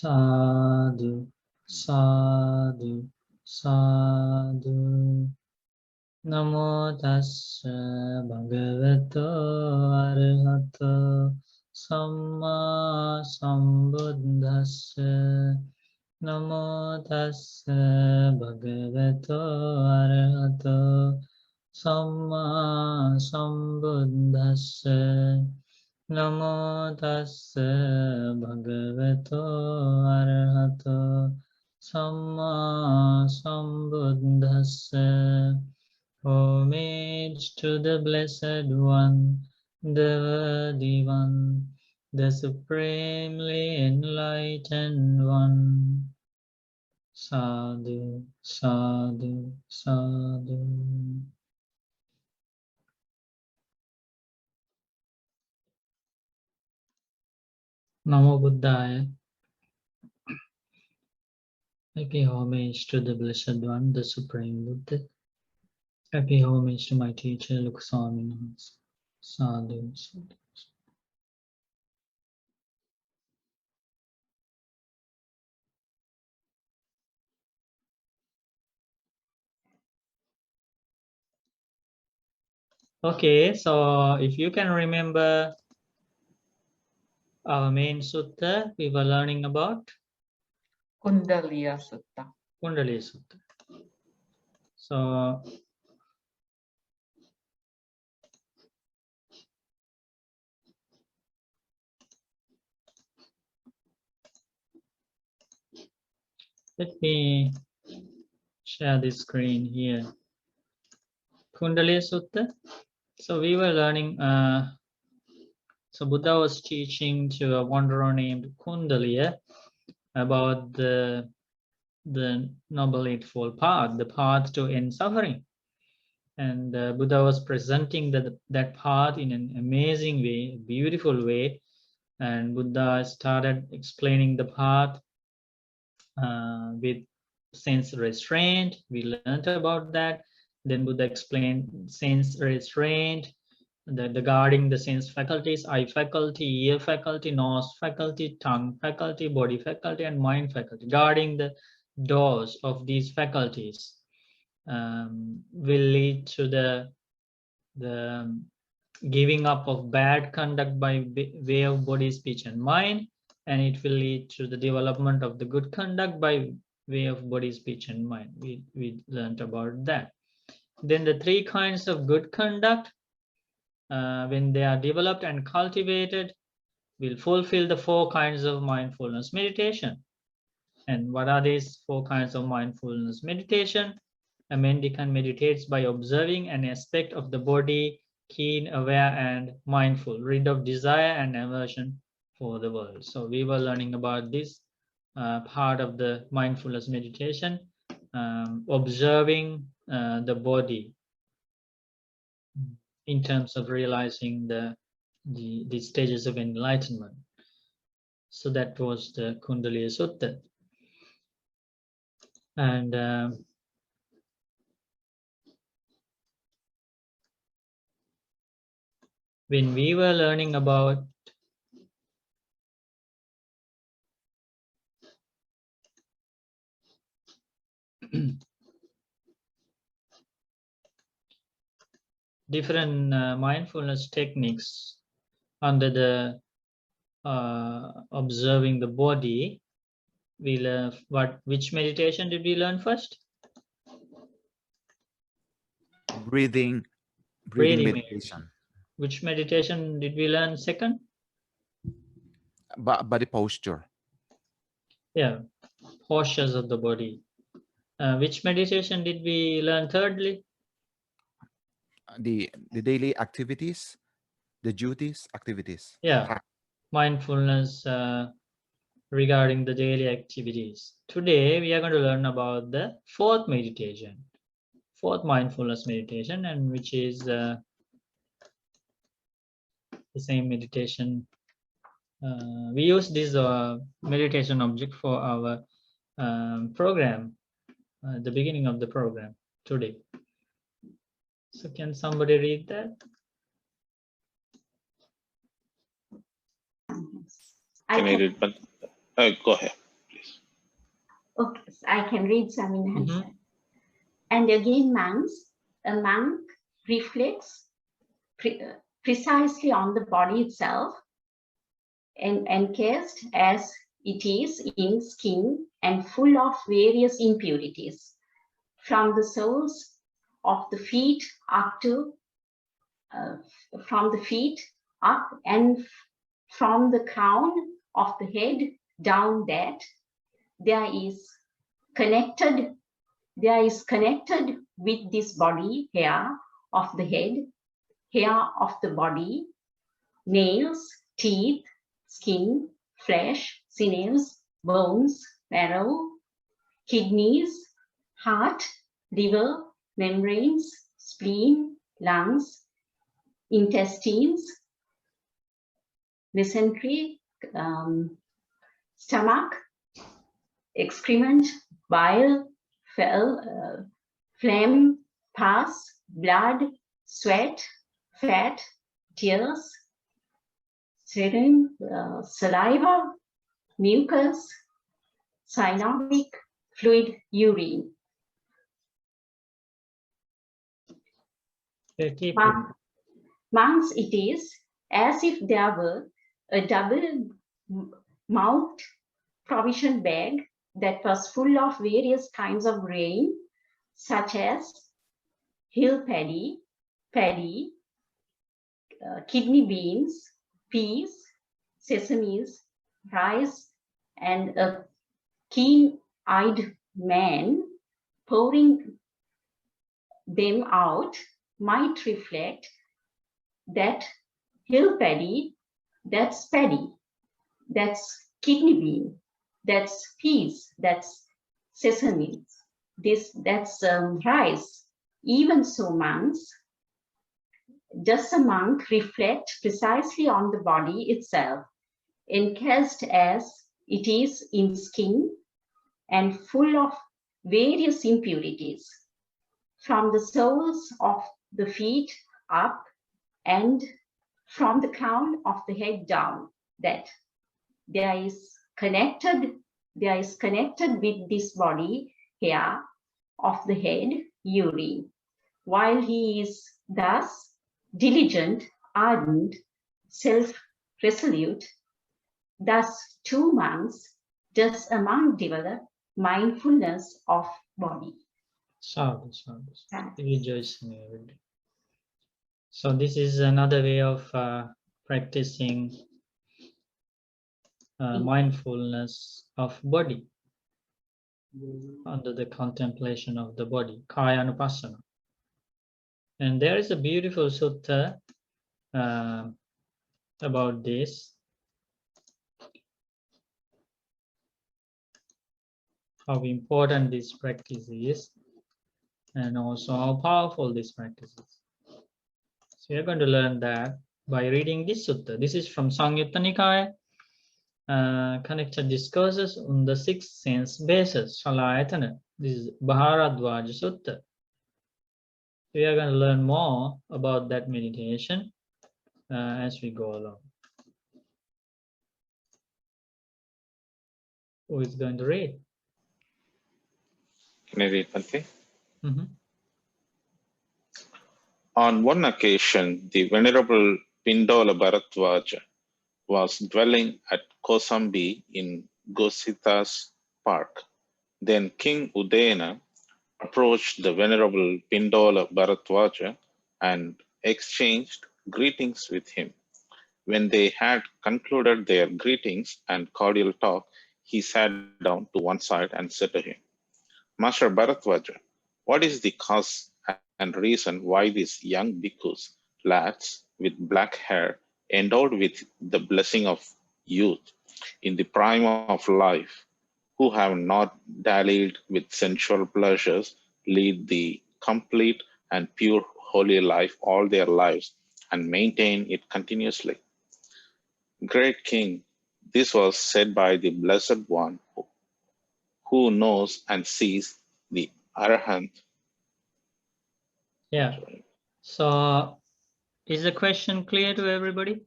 Sadhu, sadhu, sadhu. Namo tassa bhagavato arahato samma sambuddhassa. Namo tassa bhagavato arahato samma sambuddhassa. Namo tassa bhagavato arahato samma sambuddhassa. Homage to the Blessed One, the Worthy One, the Supremely Enlightened One. Sadhu, sadhu, sadhu. Namo Buddhaya. I pay homage to the Blessed One, the Supreme Buddha. I pay homage to my teacher, Luksami. Sadhu, sadhu. Okay, so if you can remember our main sutta, we were learning about Kundaliyasutta. Kundaliyasutta. So let me share this screen here. Kundaliyasutta. So we were learning, so Buddha was teaching to a wanderer named Kundaliya about the Noble Eightfold Path, the path to end suffering. And Buddha was presenting that path in an amazing way, beautiful way. And Buddha started explaining the path with sense restraint. We learned about that. Then Buddha explained sense restraint, the guarding the sense faculties, eye faculty, ear faculty, nose faculty, tongue faculty, body faculty, and mind faculty. Guarding the doors of these faculties will lead to the giving up of bad conduct by way of body, speech, and mind, and it will lead to the development of the good conduct by way of body, speech, and mind. We learned about that. Then the three kinds of good conduct, when they are developed and cultivated, will fulfill the 4 kinds of mindfulness meditation. And what are these 4 kinds of mindfulness meditation? A mendicant meditates by observing an aspect of the body, keen, aware, and mindful, rid of desire and aversion for the world. So we were learning about this part of the mindfulness meditation, observing the body in terms of realizing the stages of enlightenment. So that was the Kundaliyasutta. And when we were learning about different mindfulness techniques under the observing the body, we learn which meditation did we learn first? Breathing meditation. Which meditation did we learn second? Body posture. Yeah, postures of the body. Which meditation did we learn thirdly? The daily activities, the duties, activities. Yeah, mindfulness regarding the daily activities. Today we are going to learn about the 4th meditation, 4th mindfulness meditation, and which is the same meditation. We use this meditation object for our program, the beginning of the program today. So can somebody read that? Can I read? But go ahead. Okay, so I can read some in Mhm. answer. And again, a monk reflects precisely on the body itself, and encased as it is in skin and full of various impurities, from the soles of the feet up to from the feet up and from the crown of the head down, that there is connected with this body hair of the head, hair of the body, nails, teeth, skin, flesh, sinews, bones, marrow, kidneys, heart, liver, membranes, spleen, lungs, intestines, mesentery, stomach, excrement, bile, phlegm, pus, blood, sweat, fat, tears, serum, saliva, mucus, synovic fluid, urine. Keep reading. Monks, it is as if there were a double-mouthed provision bag that was full of various kinds of grain, such as hill paddy, kidney beans, peas, sesames, rice, and a keen-eyed man pouring them out might reflect that hill paddy, that's kidney bean, that's peas, that's sesame, that's rice. Even so, monks, does a monk reflect precisely on the body itself, encased as it is in skin and full of various impurities, from the soles of the feet up and from the crown of the head down, that there is connected with this body hair of the head, urine. While he is thus diligent, ardent, self-resolute, thus too monks does a monk develop mindfulness of body. Sadhu. Rejoicing every day. So this is another way of practicing mindfulness of body under the contemplation of the body, Kaya Anupassana. And there is a beautiful sutta about this. How important this practice is, and also how powerful this practice is. So we are going to learn that by reading this sutta. This is from Samyutta Nikaya, Connected Discourses on the Sixth Sense Basis, Shalayatana. This is Bhāradvājasutta. We are going to learn more about that meditation as we go along. Who is going to read? Can I read, Bhante? Mm-hmm. On one occasion, the Venerable Pindola Bharadvāja was dwelling at Kosambi in Gosita's park. Then King Udayana approached the Venerable Pindola Bharadvāja and exchanged greetings with him. When they had concluded their greetings and cordial talk, he sat down to one side and said to him, Master Bharadvāja, what is the cause and reason why these young bhikkhus, lads with black hair, endowed with the blessing of youth, in the prime of life, who have not dallied with sensual pleasures, lead the complete and pure holy life all their lives and maintain it continuously? Great King, this was said by the Blessed One who knows and sees the arahant. Yeah. So is the question clear to everybody?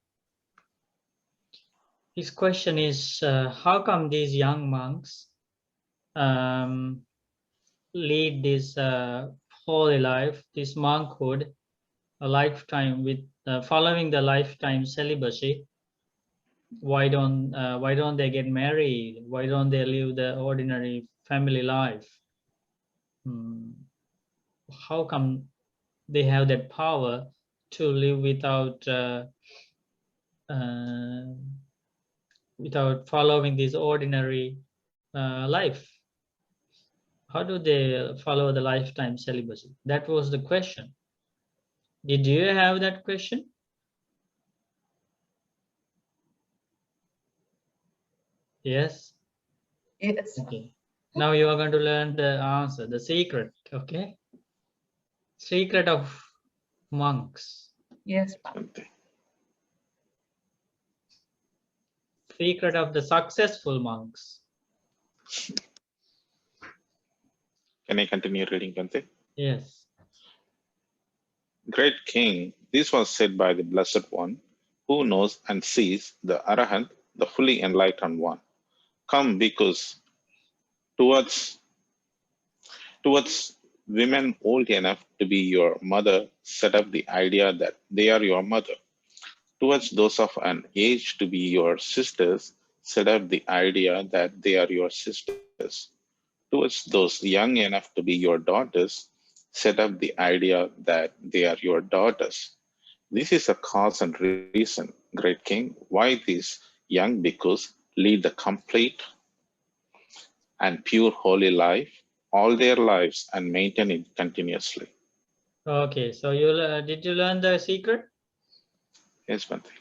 His question is, how come these young monks lead this holy life, this monkhood, a lifetime with following the lifetime celibacy? Why don't they get married? Why don't they live the ordinary family life? How come they have that power to live without following this ordinary life? How do they follow the lifetime celibacy? That was the question. Did you have that question? Yes. Yes. Okay. Now you are going to learn the answer, the secret. Okay. Secret of monks. Yes. Bhante. Secret of the successful monks. Can I continue reading, Bhante? Yes. Great King, this was said by the Blessed One, who knows and sees, the Arahant, the fully enlightened one. Come, because towards women old enough to be your mother, set up the idea that they are your mother. Towards those of an age to be your sisters, set up the idea that they are your sisters. Towards those young enough to be your daughters, set up the idea that they are your daughters. This is a cause and reason, great King, why these young bhikkhus lead the complete and pure holy life all their lives and maintain it continuously. Okay. So did you learn the secret? Yes, Bhante.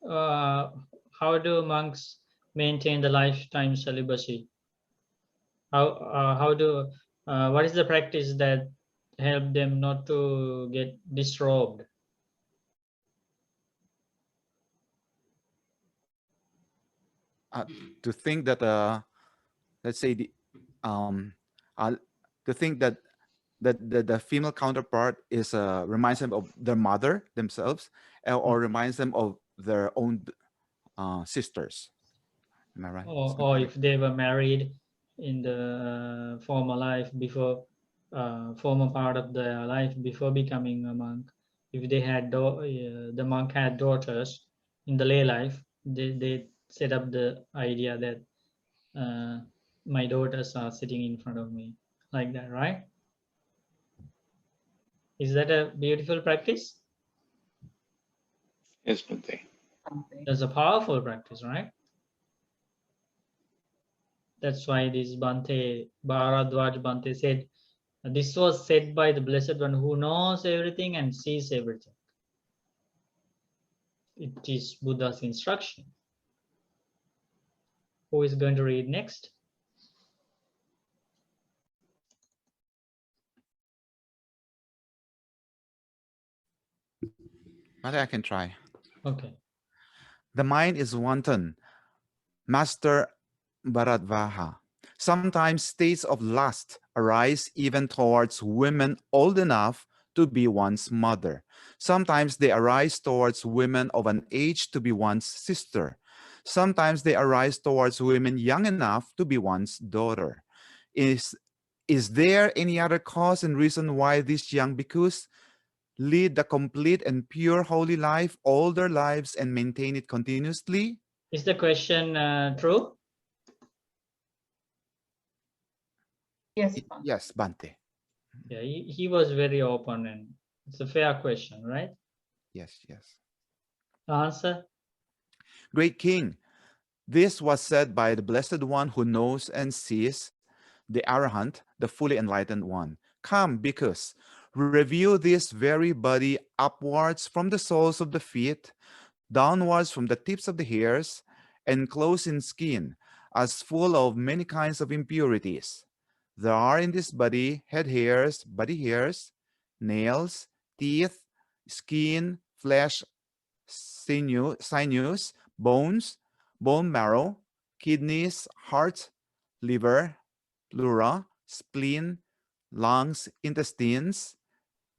How do monks maintain the lifetime celibacy? What is the practice that help them not to get disrobed? To think that let's say to think that the female counterpart is reminds them of their mother themselves, or reminds them of their own sisters. Am I right? Or if they were married in the former life before, former part of their life before becoming a monk, if they had the monk had daughters in the lay life, they set up the idea that my daughters are sitting in front of me, like that, right? Is that a beautiful practice? Yes, Bhante. That's a powerful practice, right? That's why this Bhāradvājasutta Bhante said, this was said by the Blessed One who knows everything and sees everything. It is Buddha's instruction. Who is going to read next? I can try. Okay. The mind is wanton. Master Bharadvāja. Sometimes states of lust arise even towards women old enough to be one's mother. Sometimes they arise towards women of an age to be one's sister. Sometimes they arise towards women young enough to be one's daughter. Is there any other cause and reason why these young bhikkhus lead the complete and pure holy life all their lives and maintain it continuously? Is the question true? Yes. Yes, Bhante. Yeah, he was very open and it's a fair question, right? Yes, yes. Answer? Great King, this was said by the Blessed One who knows and sees, the Arahant, the fully enlightened one. Come, bhikkhus, review this very body upwards from the soles of the feet, downwards from the tips of the hairs, enclosed in skin, as full of many kinds of impurities. There are in this body head hairs, body hairs, nails, teeth, skin, flesh, sinews, bones, bone marrow, kidneys, heart, liver, pleura, spleen, lungs, intestines,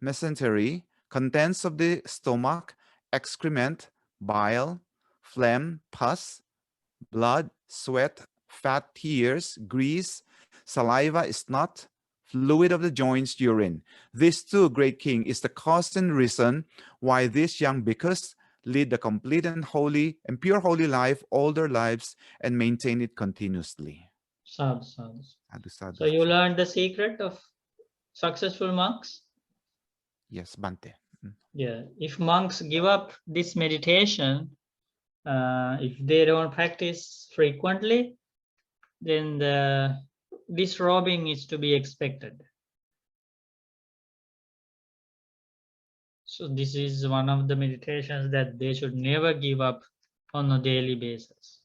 mesentery, contents of the stomach, excrement, bile, phlegm, pus, blood, sweat, fat, tears, grease, Saliva is not fluid of the joints, urine. This too, great king, is the cause and reason why these young bhikkhus lead the complete and holy and pure holy life all their lives and maintain it continuously. Sadhu, sadhu. Sadhu, sadhu. So you learned the secret of successful monks? Yes, Bante. Yeah, if monks give up this meditation, if they don't practice frequently, then the disrobing is to be expected. So this is one of the meditations that they should never give up on a daily basis.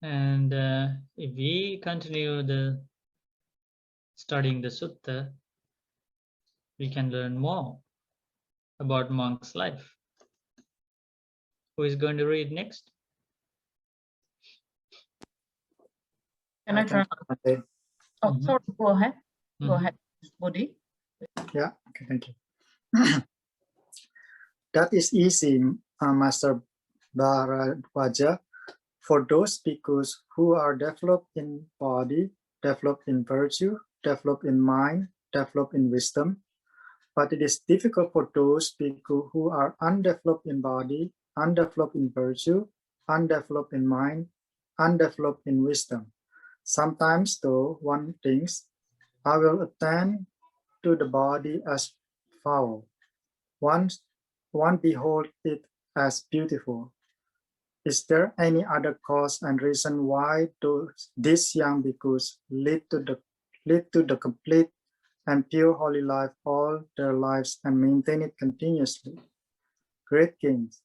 And if we continue studying the sutta, we can learn more about monk's life. Who is going to read next? Can I try? Oh, Mhm. sorry, go ahead. Go Mhm. ahead, Bodhi. Yeah, okay, thank you. That is easy, Master Bhāradvāja, for those bhikkhus who are developed in body, developed in virtue, developed in mind, developed in wisdom. But it is difficult for those bhikkhus who are undeveloped in body, undeveloped in virtue, undeveloped in mind, undeveloped in wisdom. Sometimes, though, one thinks, I will attend to the body as foul. One behold it as beautiful. Is there any other cause and reason why these young bhikkhus lead to the complete and pure holy life all their lives and maintain it continuously? Great kings,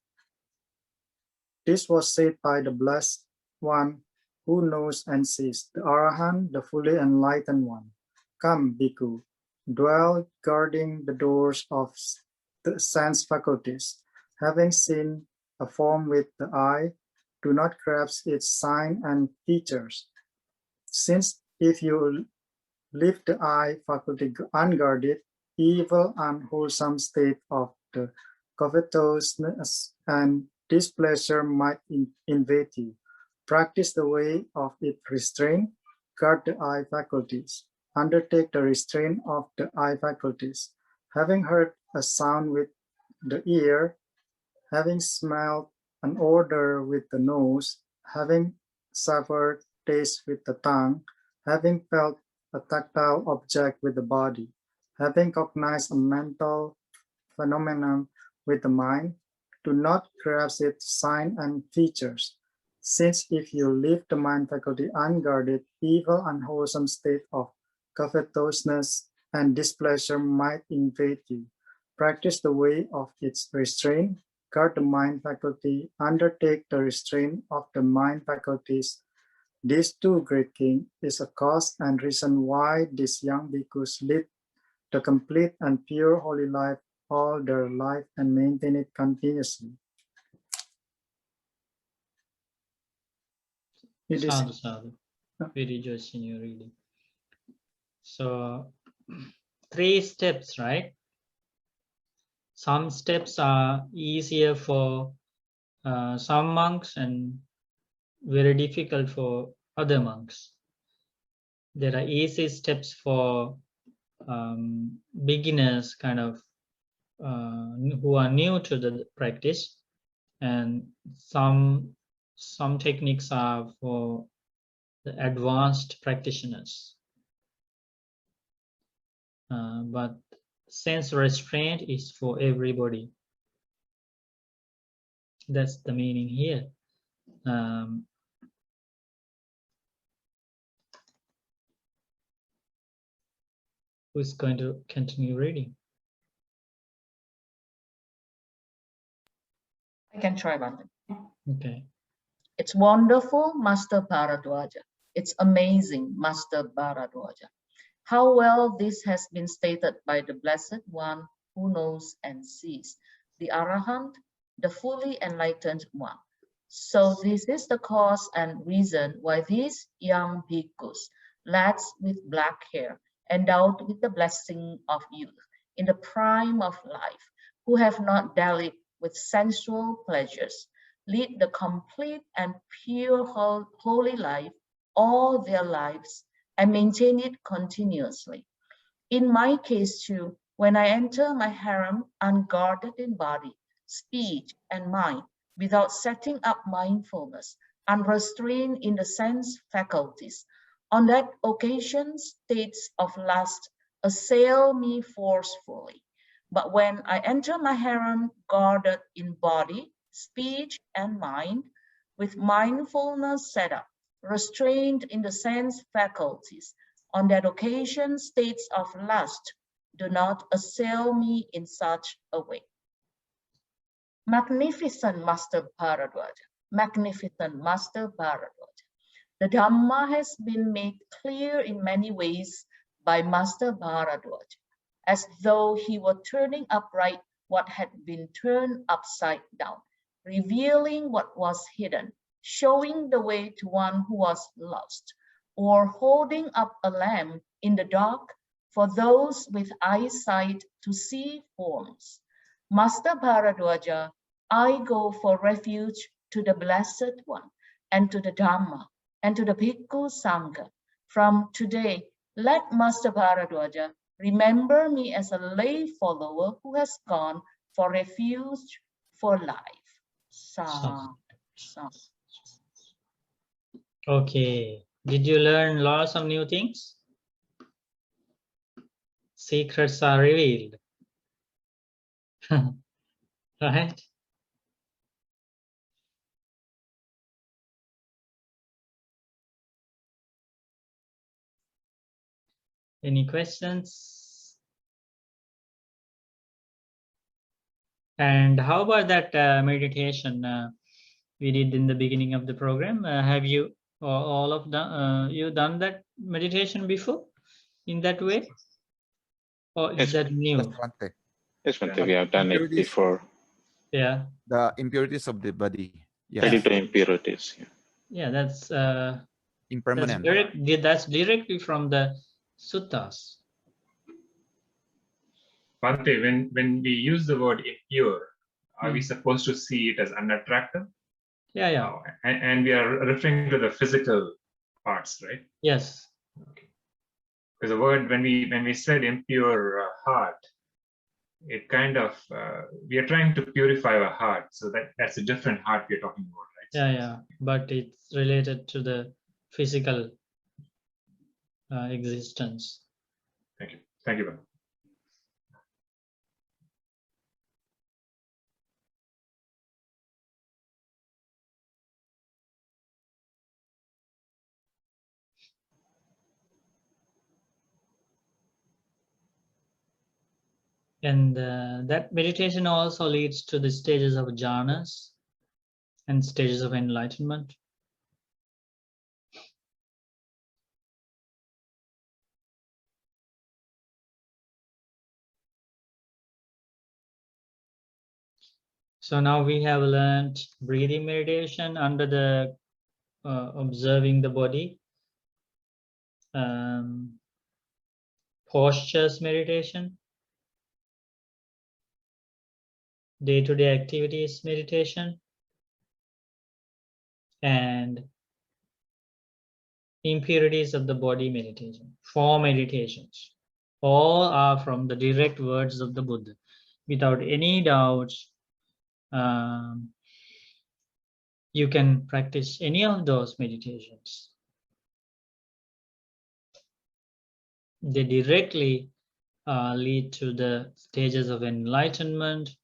this was said by the blessed one who knows and sees, the arahant, the fully enlightened one. Come, bhikkhu, dwell guarding the doors of the sense faculties. Having seen a form with the eye, do not grasp its sign and features. Since if you leave the eye faculty unguarded, evil, unwholesome state of the covetousness and displeasure might invade you. Practice the way of its restraint, guard the eye faculties. Undertake the restraint of the eye faculties. Having heard a sound with the ear, having smelled an odor with the nose, having suffered taste with the tongue, having felt a tactile object with the body, having cognized a mental phenomenon with the mind, do not grasp its sign and features. Since if you leave the mind faculty unguarded, evil, unwholesome state of covetousness and displeasure might invade you. Practice the way of its restraint, guard the mind faculty, undertake the restraint of the mind faculties. This too, great king, is a cause and reason why these young bhikkhus lead the complete and pure holy life all their life and maintain it continuously. It is Sadhu, sadhu. We rejoice in your reading. So 3 steps, right? Some steps are easier for some monks and very difficult for other monks. There are easy steps for beginners, kind of who are new to the practice, and some techniques are for the advanced practitioners. But sense restraint is for everybody. That's the meaning here. Who's going to continue reading? I can try, Bante. Okay. It's wonderful, Master Bhāradvāja. It's amazing, Master Bhāradvāja. How well this has been stated by the Blessed One who knows and sees, the Arahant, the fully enlightened one. So this is the cause and reason why these young bhikkhus, lads with black hair endowed with the blessing of youth, in the prime of life, who have not dallied with sensual pleasures, lead the complete and pure holy life all their lives and maintain it continuously. In my case too, when I enter my harem unguarded in body, speech, and mind, without setting up mindfulness, unrestrained in the sense faculties, on that occasion states of lust assail me forcefully. But when I enter my harem guarded in body, speech, and mind, with mindfulness set up, restrained in the sense faculties, on that occasion states of lust do not assail me in such a way. Magnificent Master Bhāradvāja, magnificent Master Bhāradvāja. The Dhamma has been made clear in many ways by Master Bhāradvāja, as though he were turning upright what had been turned upside down, revealing what was hidden, showing the way to one who was lost, or holding up a lamp in the dark for those with eyesight to see forms. Master Bhāradvāja, I go for refuge to the Blessed One, and to the Dhamma, and to the Bhikkhu Sangha. From today, let Master Bhāradvāja remember me as a lay follower who has gone for refuge for life. Sa. Okay. Did you learn lots of new things? Secrets are revealed. Right? Any questions? And how about that meditation we did in the beginning of the program? Have you all of you done that meditation before in that way? Or is Yes. that new? Yes, Bhante, we have done it before. Yeah. The impurities of the body. Yeah. 32 impurities. Yeah. Yeah, that's Impermanent. that's directly from the suttas. Bhante, when we use the word impure, are we supposed to see it as unattractive? Yeah, yeah. And we are referring to the physical parts, right? Yes. Okay. Because the word, when we said impure heart, it kind of, we are trying to purify our heart. So that's a different heart we're talking about, right? Yeah, yeah. But it's related to the physical existence. Thank you. Thank you, Bhante. And that meditation also leads to the stages of jhanas and stages of enlightenment. So now we have learned breathing meditation under the observing the body, postures meditation, day-to-day activities meditation, and impurities of the body meditation. 4 meditations. All are from the direct words of the Buddha. Without any doubts, you can practice any of those meditations. They directly lead to the stages of enlightenment,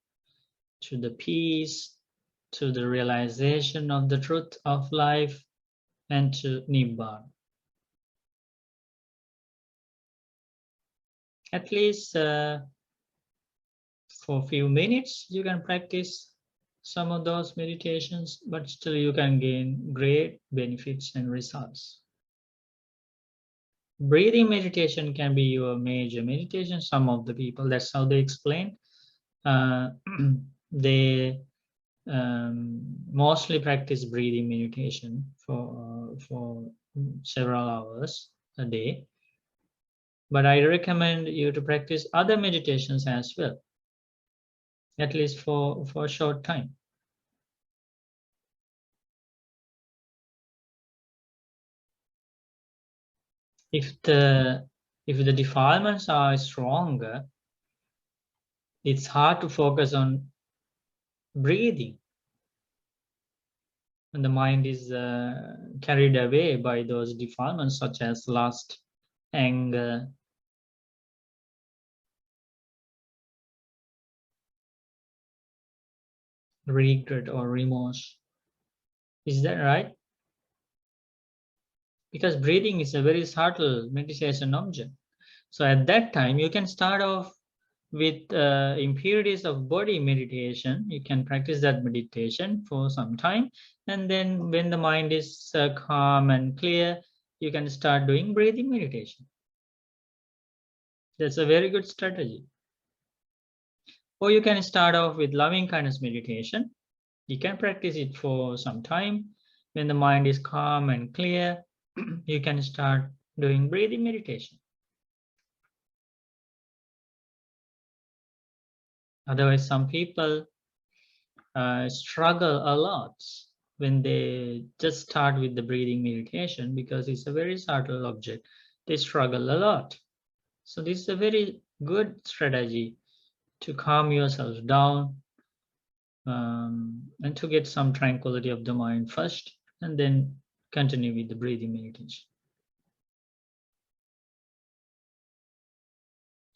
to the peace, to the realization of the truth of life, and to Nibbana. At least for a few minutes, you can practice some of those meditations, but still you can gain great benefits and results. Breathing meditation can be your major meditation. Some of the people, that's how they explain. They mostly practice breathing meditation for several hours a day. But I recommend you to practice other meditations as well, at least for a short time. If the defilements are stronger, it's hard to focus on breathing. And the mind is carried away by those defilements such as lust, anger, regret, or remorse. Is that right? Because breathing is a very subtle meditation object. So at that time, you can start off with impurities of body meditation. You can practice that meditation for some time. And then when the mind is calm and clear, you can start doing breathing meditation. That's a very good strategy. Or you can start off with loving kindness meditation. You can practice it for some time. When the mind is calm and clear, you can start doing breathing meditation. Otherwise, some people struggle a lot when they just start with the breathing meditation because it's a very subtle object. They struggle a lot. So this is a very good strategy to calm yourself down and to get some tranquility of the mind first, and then continue with the breathing meditation.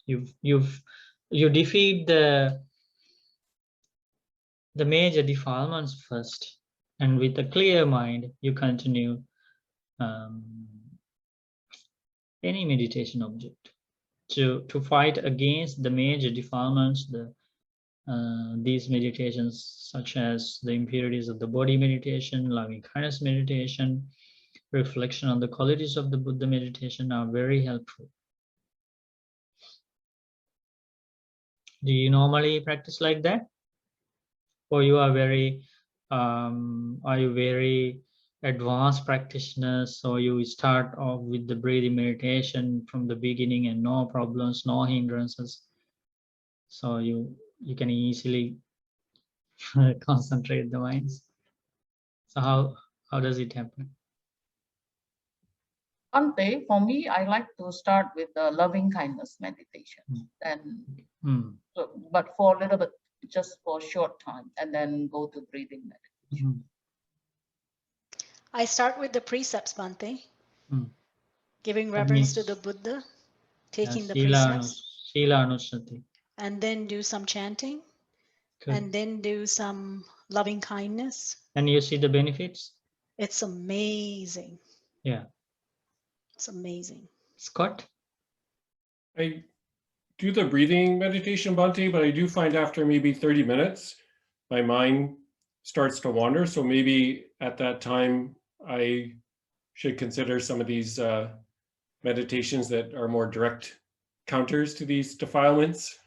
You defeat the major defilements first, and with a clear mind, you continue any meditation object to fight against the major defilements. These meditations, such as the impurities of the body meditation, loving kindness meditation, reflection on the qualities of the Buddha meditation, are very helpful. Do you normally practice like that? Or you are very advanced practitioners, so you start off with the breathing meditation from the beginning and no problems, no hindrances, so you can easily concentrate the minds? So how does it happen? Ante, for me, I like to start with the loving kindness meditation, and but for a little bit, just for a short time, and then go to breathing meditation. I start with the precepts, Bhante. Giving reverence to the Buddha, taking the precepts, and then do some chanting. Good. And then do some loving kindness. And you see the benefits? It's amazing. Yeah. It's amazing. Scott? I do the breathing meditation, Bhante, but I do find after maybe 30 minutes, my mind starts to wander. So maybe at that time, I should consider some of these meditations that are more direct counters to these defilements.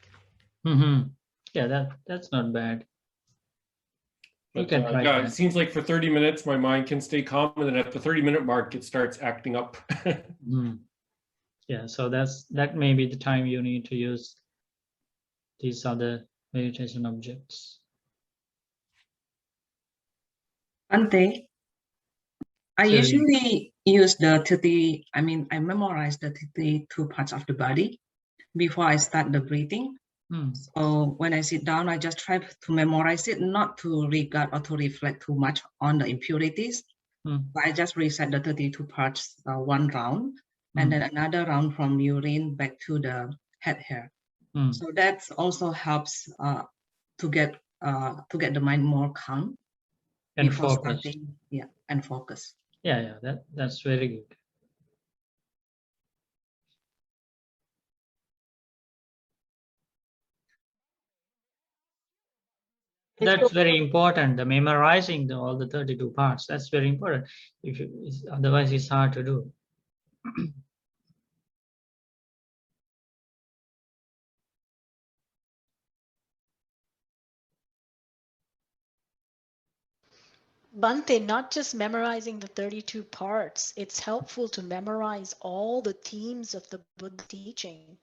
Yeah, that's not bad. But, you can try yeah, that. It seems like for 30 minutes, my mind can stay calm, and then at the 30-minute mark, it starts acting up. Yeah, so that may be the time you need to use these other meditation objects. Ante, I usually use the I memorize the 32 parts of the body before I start the breathing. So when I sit down, I just try to memorize it, not to regard or to reflect too much on the impurities. I just reset the 32 parts one round, and then another round from urine back to the head hair. So that also helps to get the mind more calm and before focus. starting. Yeah, and focus. Yeah, that's very good. That's very important. The memorizing all the 32 parts. That's very important. Otherwise, it's hard to do. Bhante, not just memorizing the 32 parts, it's helpful to memorize all the themes of the Buddha teaching,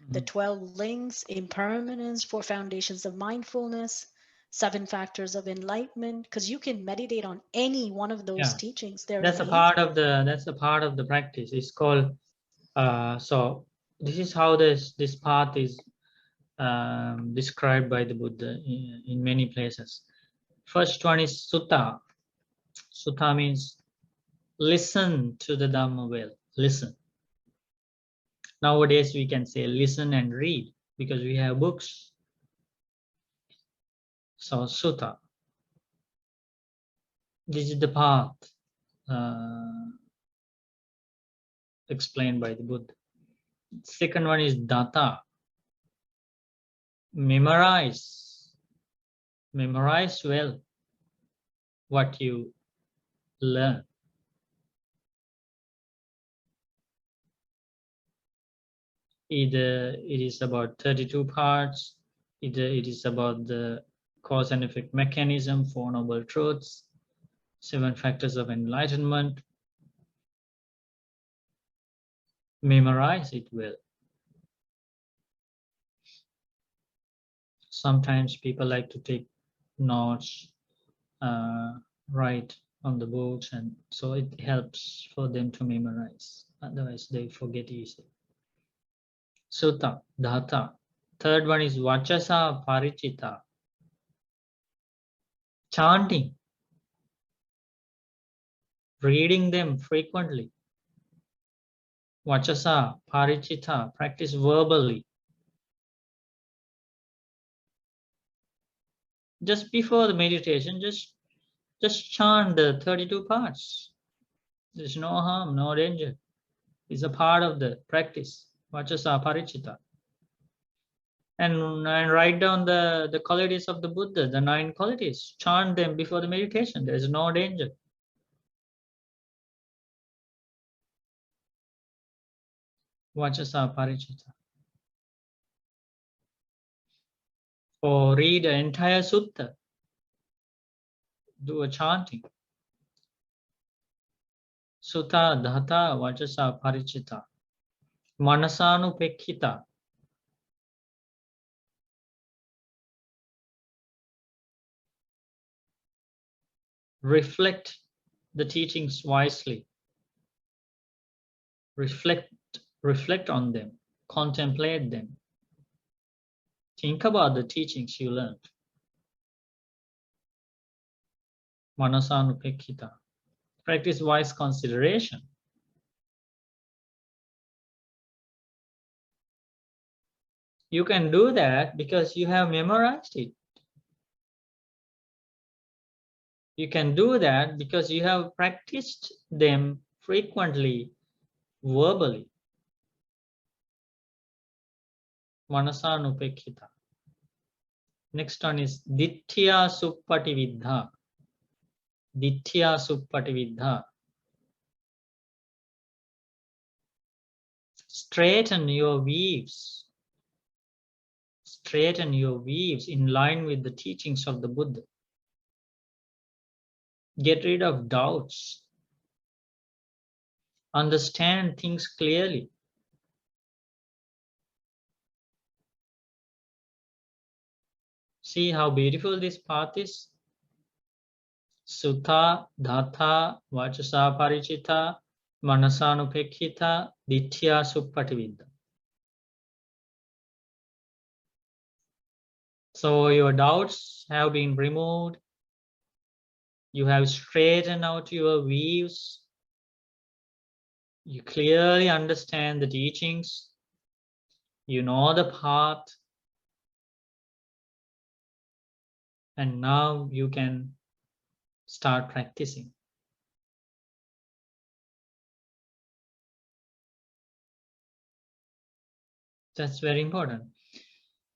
the 12 links, impermanence, 4 foundations of mindfulness, 7 factors of enlightenment, because you can meditate on any one of those teachings. That's a part of the practice. It's called so this is how this path is described by the Buddha in many places. First one is sutta. Sutta means listen to the Dhamma well. Listen. Nowadays we can say listen and read because we have books. So sutta. This is the path explained by the Buddha. Second one is data. Memorize well what you learn. Either it is about 32 parts, either it is about the cause and effect mechanism, 4 noble truths, 7 factors of enlightenment. Memorize it well. Sometimes people like to take notes, write on the books, and so it helps for them to memorize. Otherwise, they forget easily. Sutta, dhata. Third one is vachasa parichita. Chanting. Reading them frequently. Vachasa parichita. Practice verbally. Just before the meditation, just chant the 32 parts. There's no harm, no danger. It's a part of the practice. Vachasa parichita. And write down the qualities of the Buddha, the 9 qualities. Chant them before the meditation. There is no danger. Vachasa parichita. Or read the entire sutta. Do a chanting. Sutta, dhata, vachasa parichita. Manasanupekkita. Reflect the teachings wisely. Reflect on them. Contemplate them. Think about the teachings you learned. Manasanupekkita. Practice wise consideration. You can do that because you have memorized it. You can do that because you have practiced them frequently, verbally. Manasanupekkita. Next one is Ditthya Suppatividdha. Ditthya Suppatividdha. Straighten your weaves. Straighten your weaves in line with the teachings of the Buddha. Get rid of doubts. Understand things clearly. See how beautiful this path is. Sutta, dhata, vachasa parichita, manasanupekkita, ditthya suppatividdha. So your doubts have been removed. You have straightened out your weaves. You clearly understand the teachings. You know the path. And now you can start practicing. That's very important.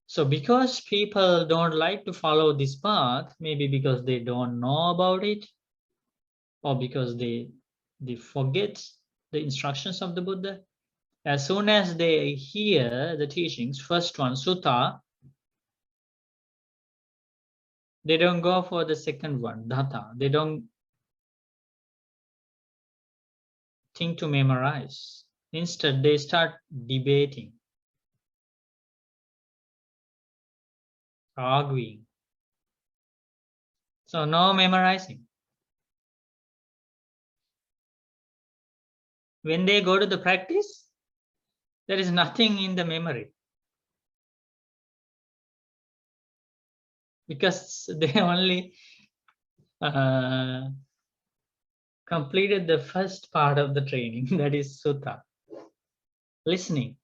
So because people don't like to follow this path, maybe because they don't know about it, or because they forget the instructions of the Buddha, as soon as they hear the teachings, first one, sutta, they don't go for the second one, dhata. They don't thing to memorize. Instead, they start debating, arguing. So no memorizing. When they go to the practice, there is nothing in the memory, because they only completed the first part of the training, that is sutta, listening.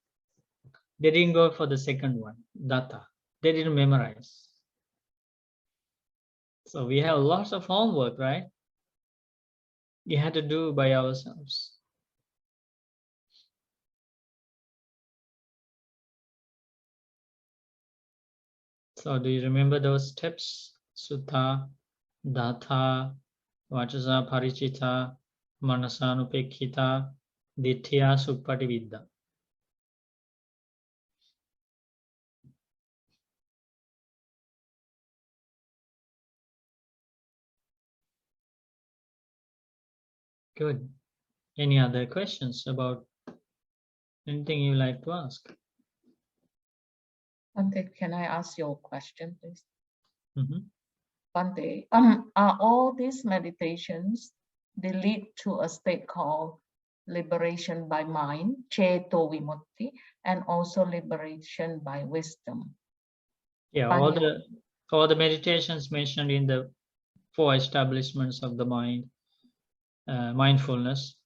They didn't go for the second one, datta. They didn't memorize. So we have lots of homework, right? We had to do by ourselves. So do you remember those steps? Sutta, datta, vachasa parichita, manasanupekkita, ditthiya suppatividdha. Good. Any other questions about anything you like to ask? Bhante, can I ask you a question, please? Mm-hmm. Bhante, are all these meditations, they lead to a state called liberation by mind, ceto vimutti, and also liberation by wisdom? Yeah, all the meditations mentioned in the 4 establishments of the mind, mindfulness,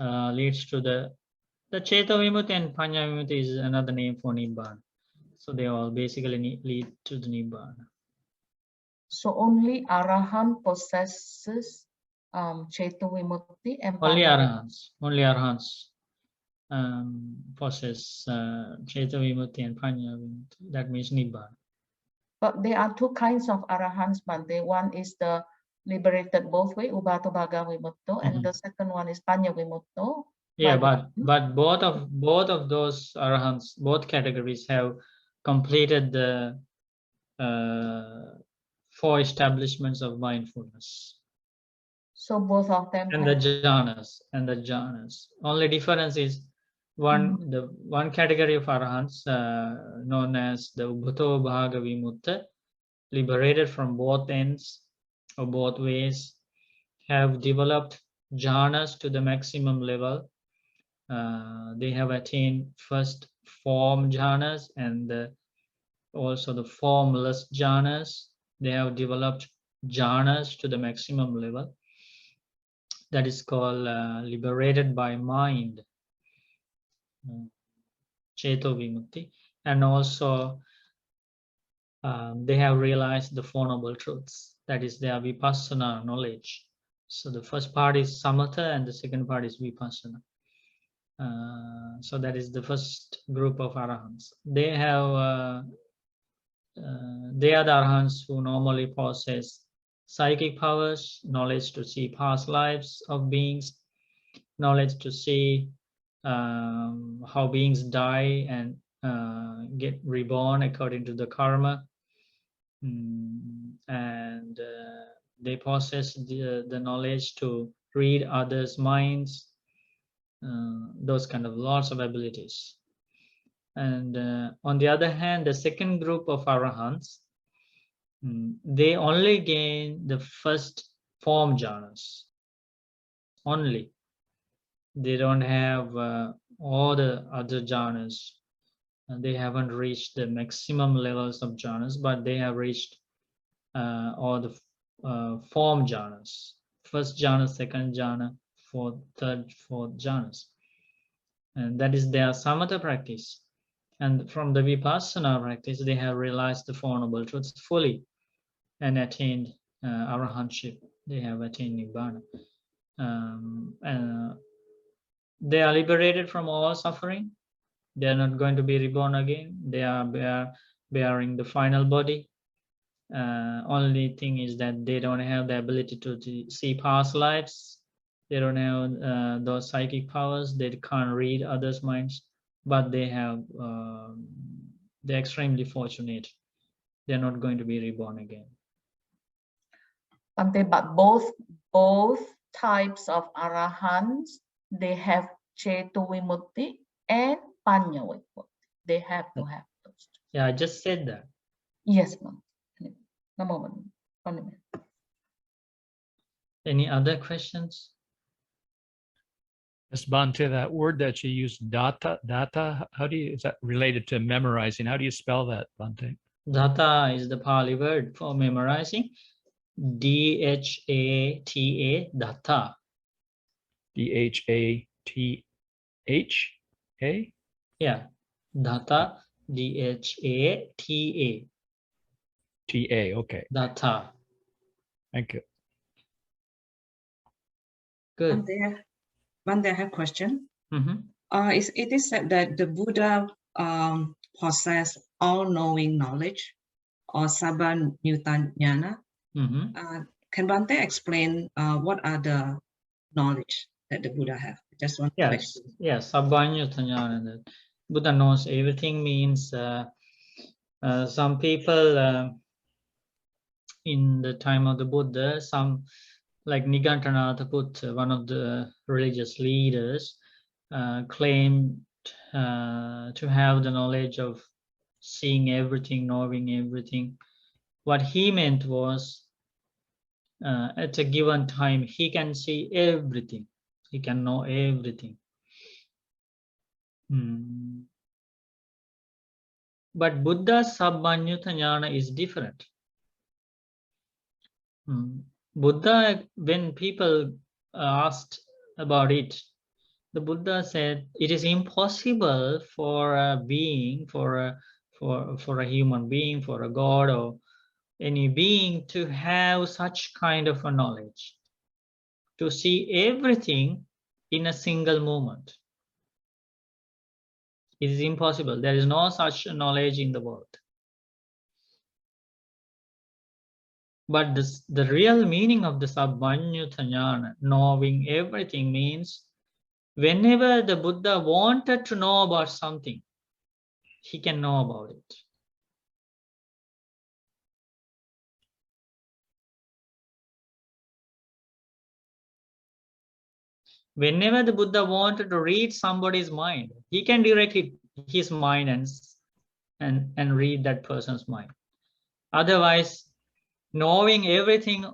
leads to the ceto vimutti, and panya vimutti is another name for nibbana. So they all basically lead to the nibbana. So only arahant possesses ceto vimutti and Only panya arahants possess ceto vimutti and panya vimutti. That means nibbana. But there are 2 kinds of arahants, Bhante. One is the liberated both way, ubato bhaga vimutto, and the second one is panya vimutto. Yeah, but both of those arahants, both categories have completed the 4 establishments of mindfulness. So both of them and the jhanas. Only difference is the one category of arahants known as the ubhato bhaga vimutta, liberated from both ends or both ways, have developed jhanas to the maximum level. They have attained first form jhanas and also the formless jhanas. They have developed jhanas to the maximum level. That is called liberated by mind, ceto vimutti, and also they have realized the Four Noble Truths. That is their vipassana knowledge. So the first part is samatha and the second part is vipassana. So that is the first group of arahants. They are the arahants who normally possess psychic powers, knowledge to see past lives of beings, knowledge to see how beings die and get reborn according to the karma, and they possess the knowledge to read others' minds, those kind of lots of abilities. And on the other hand, the second group of arahants, they only gain the first form jhanas only. They don't have all the other jhanas. They haven't reached the maximum levels of jhanas, but they have reached all the form jhanas. First jhana, second jhana, third, fourth jhanas. And that is their samatha practice. And from the vipassana practice, they have realized the Four Noble Truths fully and attained arahantship. They have attained nibbana. And they are liberated from all suffering. They are not going to be reborn again. They are bearing the final body. Only thing is that they don't have the ability to see past lives. They don't have those psychic powers. They can't read others' minds, but they have. They're extremely fortunate. They're not going to be reborn again. But both types of arahants they have Cetuvimukti and Panyavimukti. They have to have those. Yeah, I just said that. Yes, ma'am. No moment. 1 minute. Any other questions? Ms. Bhante, that word that you use, data, how do you, is that related to memorizing? How do you spell that, Bhante? Data is the Pali word for memorizing. D-H-A-T-A, data. D-H-A-T-H-A? Yeah, data, D-H-A-T-A. T-A, okay. Data. Thank you. Good. One day I have a question. Mm-hmm. It is said that the Buddha possess all-knowing knowledge, or Sabbanyutanyana. Mm-hmm. Can Bhante explain what are the knowledge that the Buddha have? Just one question. Yes, Sabbanyutanyana. Buddha knows everything means some people in the time of the Buddha, some like Nigantanatha, one of the religious leaders, claimed to have the knowledge of seeing everything, knowing everything. What he meant was at a given time, he can see everything. He can know everything. But Buddha's Sabbanyutanyana is different. Buddha, when people asked about it, the Buddha said it is impossible for a being, for a human being, for a god or any being to have such kind of a knowledge, to see everything in a single moment. It is impossible. There is no such knowledge in the world. But the real meaning of the Sabbanyutanyana, knowing everything, means whenever the Buddha wanted to know about something, he can know about it. Whenever the Buddha wanted to read somebody's mind, he can direct his mind and read that person's mind. Otherwise, knowing everything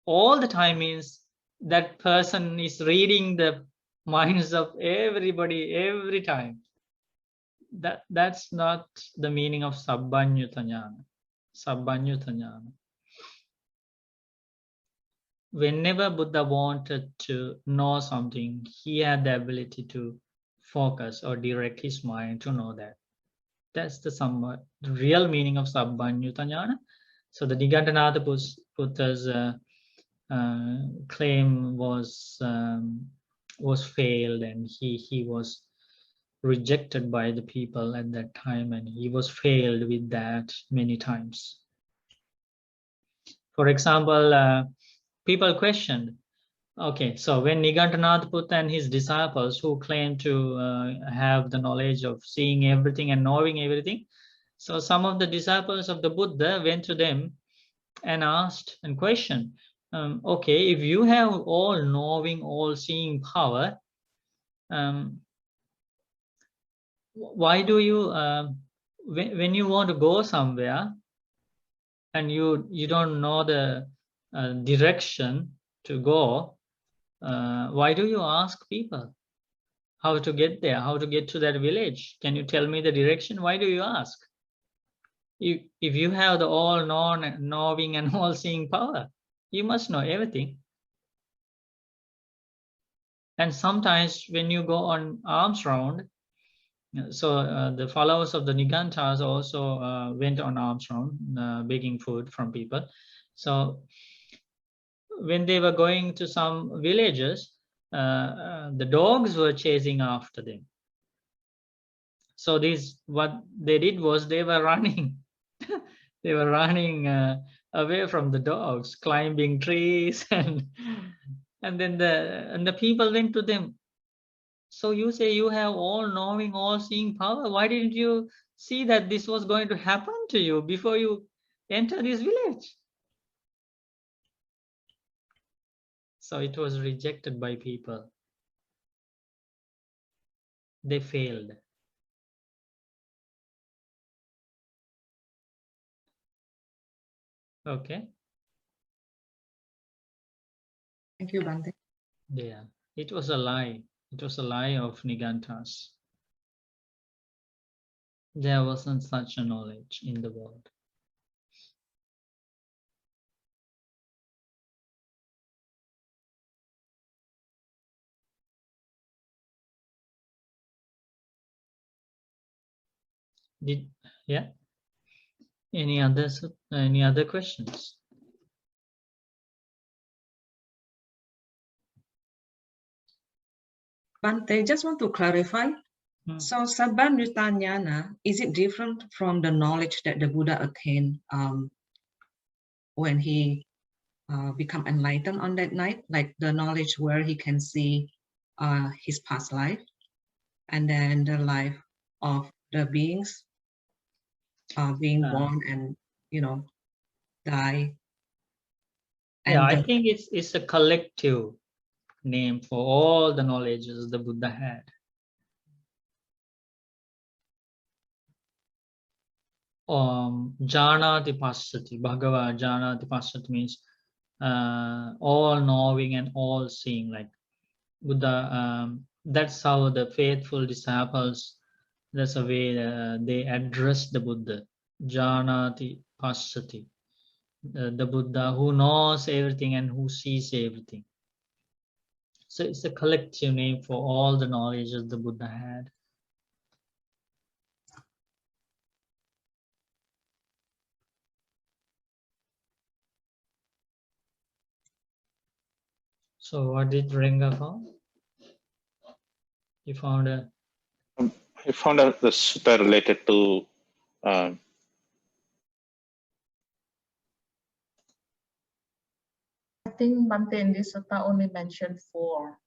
all the time means that person is reading the minds of everybody every time. That's not the meaning of Sabbanyutanyana. Sabbanyutanyana. Whenever Buddha wanted to know something, he had the ability to focus or direct his mind to know that. That's the real meaning of Sabbanyutanyana. So the Nigantanatha Buddha's claim was failed, and he was rejected by the people at that time, and he was failed with that many times. For example, people questioned, okay, so when Nigantanatha Buddha and his disciples who claimed to have the knowledge of seeing everything and knowing everything, so some of the disciples of the Buddha went to them and asked and questioned, okay, if you have all knowing, all seeing power, why do you, when you want to go somewhere and you don't know the direction to go, why do you ask people how to get there, how to get to that village? Can you tell me the direction? Why do you ask? If you have the all knowing and all seeing power, you must know everything. And sometimes when you go on alms round, so the followers of the Nigantas also went on alms round, begging food from people. So when they were going to some villages, the dogs were chasing after them. So what they did was they were running. They were running away from the dogs, climbing trees, and then the people went to them. So you say you have all knowing, all seeing power. Why didn't you see that this was going to happen to you before you enter this village? So it was rejected by people. they failed. Okay. Thank you, Bhante. Yeah, it was a lie. It was a lie of Nigantas. There wasn't such a knowledge in the world. Yeah. Any other questions? Bhante, just want to clarify. So Sabbanritanyana, is it different from the knowledge that the Buddha attained when he become enlightened on that night, like the knowledge where he can see his past life and then the life of the beings being born and, you know, die? And yeah, I think it's a collective name for all the knowledges the Buddha had. Janati Pasati, Bhagava Janati Pasati means all knowing and all seeing, like Buddha. That's how the faithful disciples, that's the way they address the Buddha. Janati Pasati, the Buddha who knows everything and who sees everything. So it's a collective name for all the knowledges the Buddha had. So what did Renga found? You found a... I found out the sutta related to I think Bhante in this sutta only mentioned 4.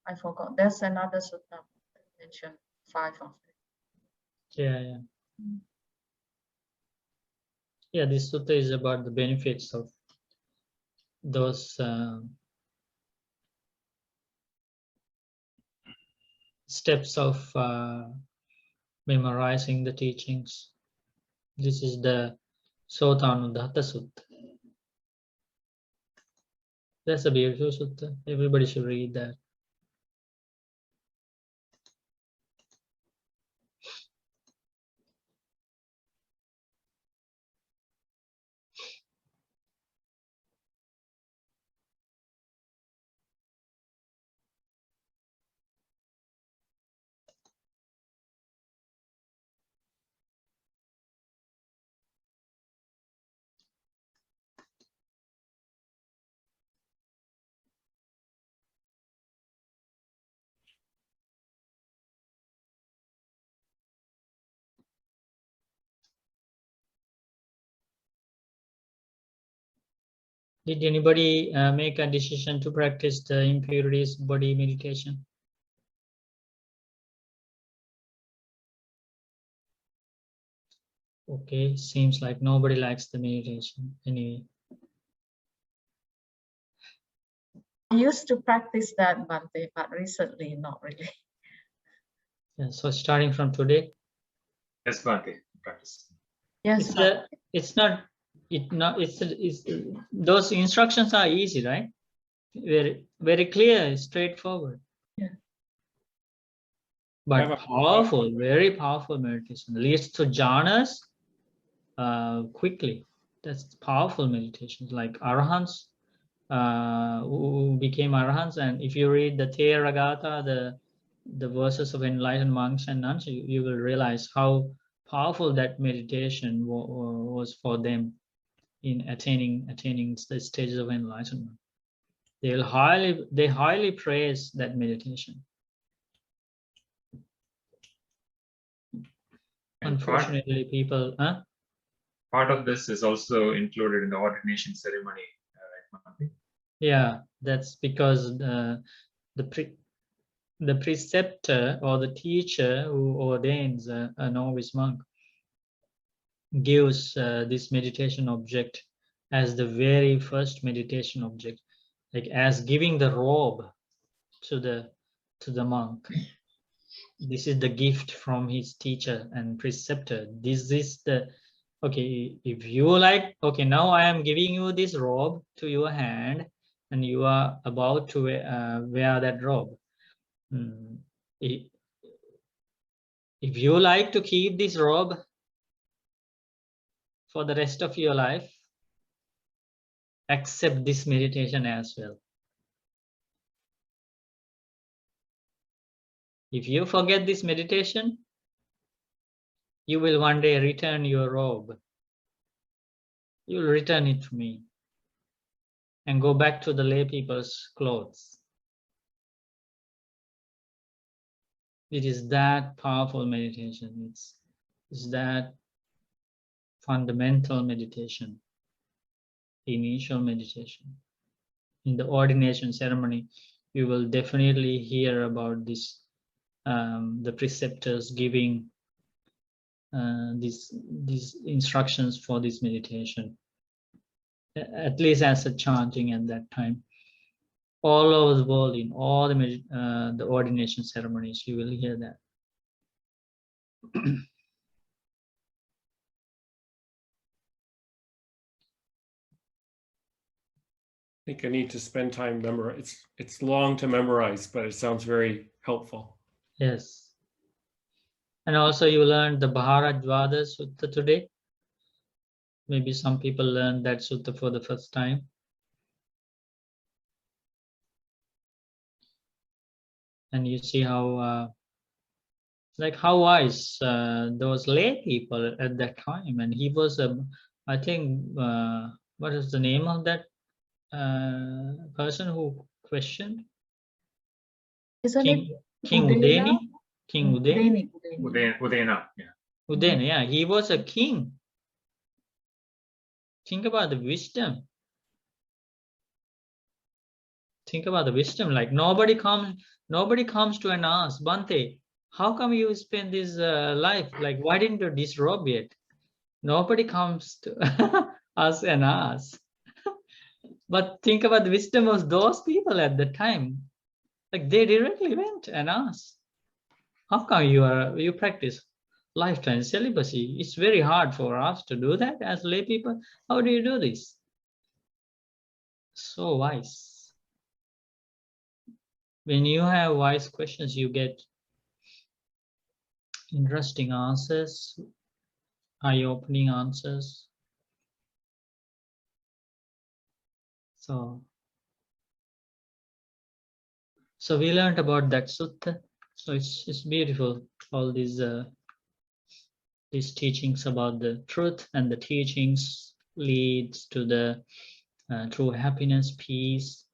I forgot. There's another sutta mentioned 5 of it. Yeah. Yeah, this sutta is about the benefits of those steps of memorizing the teachings. This is the Sotanuddhata Sutta. That's a beautiful sutta. Everybody should read that. Did anybody make a decision to practice the impurities body meditation? Okay, seems like nobody likes the meditation anyway. I used to practice that, Bhante, but recently not really. Yeah, so starting from today? Yes, Bhante, practice. Yes, those instructions are easy, right? Very, very clear, straightforward. Yeah. But powerful, very powerful meditation. Leads to jhanas quickly. That's powerful meditations, like arahants who became arahants. And if you read the Theravada, the verses of enlightened monks and nuns, you will realize how powerful that meditation was for them in attaining the stages of enlightenment. They highly praise that meditation. And unfortunately, people. Part of this is also included in the ordination ceremony, right, Bhante? Yeah, that's because the preceptor or the teacher who ordains a novice monk gives this meditation object as the very first meditation object, like as giving the robe to the monk. This is the gift from his teacher and preceptor. This is the, okay, if you like, okay, now I am giving you this robe to your hand and you are about to wear that robe. If you like to keep this robe for the rest of your life, accept this meditation as well. If you forget this meditation, you will one day return your robe. You will return it to me and go back to the lay people's clothes. It is that powerful meditation. It's that fundamental meditation, initial meditation. In the ordination ceremony, you will definitely hear about this, the preceptors giving these instructions for this meditation, at least as a chanting at that time. All over the world, in all the ordination ceremonies, you will hear that. I think I need to spend time memorize. It's long to memorize, but it sounds very helpful. Yes. And also you learned the Bhāradvājasutta today. Maybe some people learned that sutta for the first time. And you see how, like how wise those lay people at that time. And he was, I think, what is the name of that person who questioned? Isn't it King Udeni? King Udeni? Udena, yeah. Udena, yeah, he was a king. Think about the wisdom. Think about the wisdom. Like nobody comes to and ask, Bhante, how come you spend this life? Like, why didn't you disrobe yet? Nobody comes to us and ask. But think about the wisdom of those people at the time. Like they directly went and asked, how come you practice lifetime celibacy? It's very hard for us to do that as lay people. How do you do this? So wise. When you have wise questions, you get interesting answers, eye-opening answers. So we learned about that sutta. So it's beautiful. All these teachings about the truth, and the teachings leads to the true happiness, peace,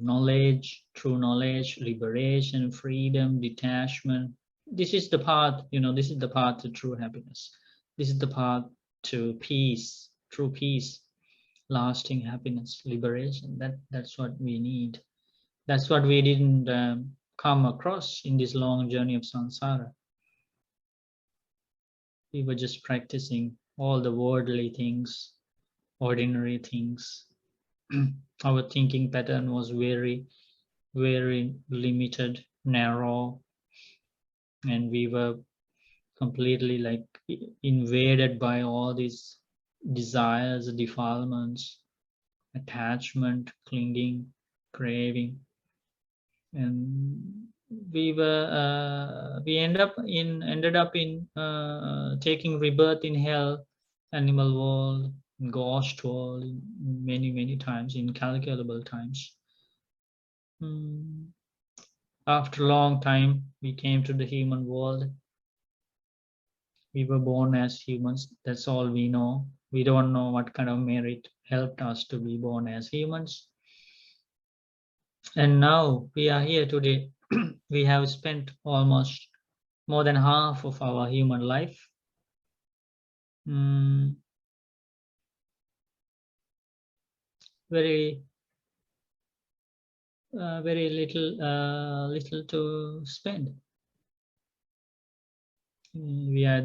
knowledge, true knowledge, liberation, freedom, detachment. This is the path, this is the path to true happiness. This is the path to peace, true peace, lasting happiness, liberation. That's what we need. That's what we didn't come across in this long journey of samsara. We were just practicing all the worldly things, ordinary things. Our thinking pattern was very, very limited, narrow, and we were completely like invaded by all these desires, defilements, attachment, clinging, craving, and we ended up in taking rebirth in hell, animal world, ghost world, many times, incalculable times. After a long time, we came to the human world. We were born as humans. That's all we know. We don't know what kind of merit helped us to be born as humans. And now we are here today. We have spent almost more than half of our human life. Very little to spend. We are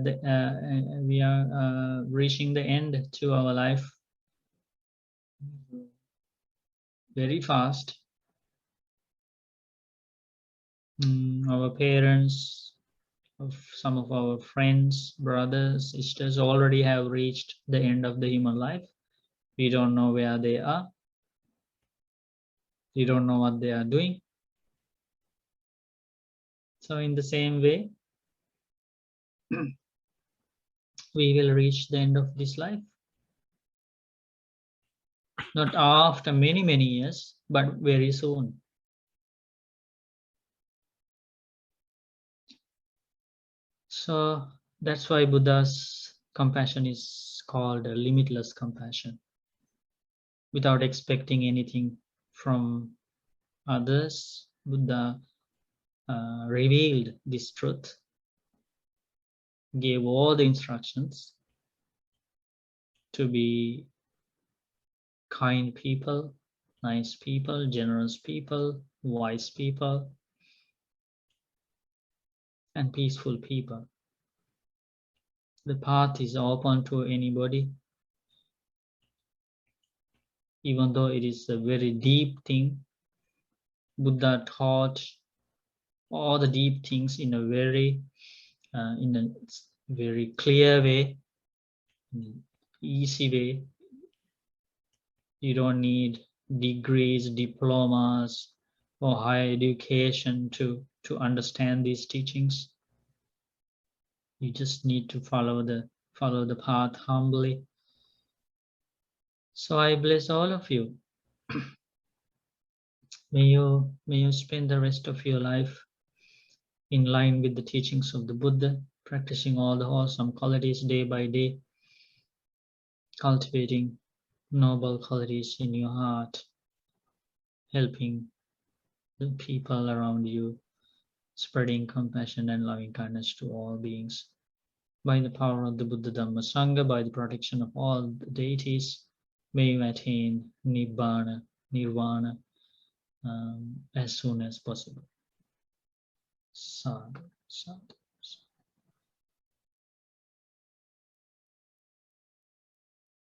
reaching the end to our life very fast. our parents, of some of our friends, brothers, sisters already have reached the end of the human life. We don't know where they are. We don't know what they are doing. So in the same way, we will reach the end of this life. Not after many, many years, but very soon. So that's why Buddha's compassion is called a limitless compassion. Without expecting anything from others, Buddha revealed this truth, gave all the instructions to be kind people, nice people, generous people, wise people, and peaceful people. The path is open to anybody, even though it is a very deep thing. Buddha taught all the deep things in a very clear way, easy way. You don't need degrees, diplomas, or higher education to understand these teachings. You just need to follow the path humbly. So I bless all of you. May you spend the rest of your life in line with the teachings of the Buddha, practicing all the awesome qualities day by day, cultivating noble qualities in your heart, helping the people around you, spreading compassion and loving kindness to all beings. By the power of the Buddha Dhamma Sangha, by the protection of all the deities, may you attain Nirvana as soon as possible. Sadhu, sadhu.